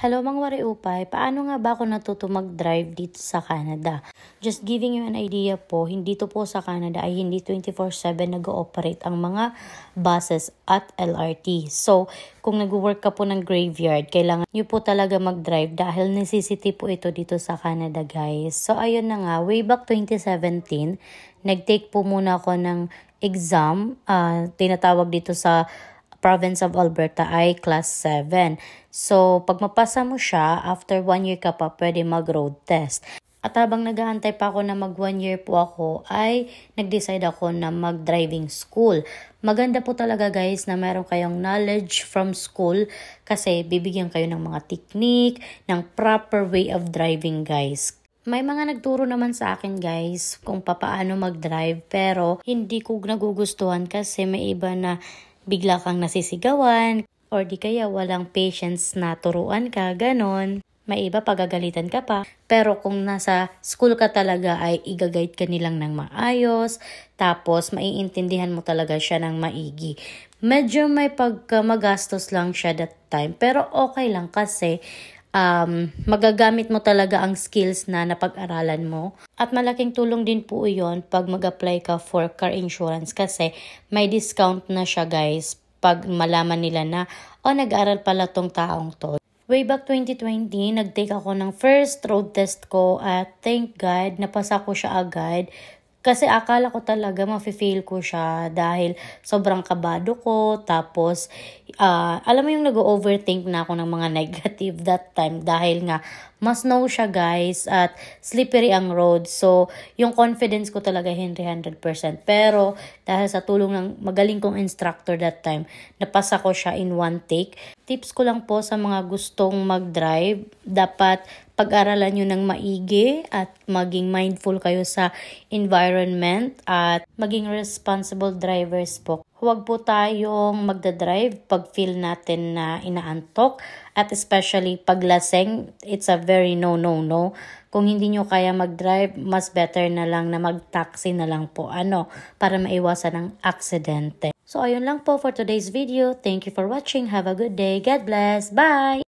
Hello mga wari-upay, paano nga ba ako natuto mag-drive dito sa Canada? Just giving you an idea po, hindi to po sa Canada ay hindi 24/7 nag-ooperate ang mga buses at LRT. So, kung nag-work ka po ng graveyard, kailangan nyo po talaga mag-drive dahil necessity po ito dito sa Canada, guys. So, ayun na nga, way back 2017, nag-take po muna ako ng exam, tinatawag dito sa province of Alberta ay class 7. So, pag mapasa mo siya, after 1 year ka pa, pwede mag-road test. At habang nag-aantay pa ako na mag 1 year po ako, ay nag-decide ako na mag-driving school. Maganda po talaga guys na meron kayong knowledge from school kasi bibigyan kayo ng mga technique, ng proper way of driving guys. May mga nagturo naman sa akin guys kung paano mag-drive pero hindi ko nagugustuhan kasi may iba na bigla kang nasisigawan or di kaya walang patience na turuan ka, ganon. May iba pagagalitan ka pa. Pero kung nasa school ka talaga ay i-guide ka nilang ng maayos, tapos maiintindihan mo talaga siya ng maigi. Medyo may magastos lang siya that time, pero okay lang kasi magagamit mo talaga ang skills na napag-aralan mo. At malaking tulong din po yun pag mag-apply ka for car insurance kasi may discount na siya guys pag malaman nila na nag-aral pala tong taong to. Way back 2020, nag-take ako ng first road test ko at thank God, napasa ko siya agad. Kasi akala ko talaga mafe-fail ko siya dahil sobrang kabado ko. Tapos, alam mo yung nag-overthink na ako ng mga negative that time dahil nga mas snow siya guys at slippery ang road. So, yung confidence ko talaga hindi 100%. Pero, dahil sa tulong ng magaling kong instructor that time, napasa ko siya in one take. Tips ko lang po sa mga gustong mag-drive, dapat pag-aralan nyo ng maigi at maging mindful kayo sa environment at maging responsible drivers po. Huwag po tayong magdadrive pag feel natin na inaantok at especially pag laseng, it's a very no. Kung hindi nyo kaya mag-drive, mas better na lang na mag-taxi na lang po para maiwasan ang aksidente. So ayun lang po for today's video. Thank you for watching. Have a good day. God bless. Bye!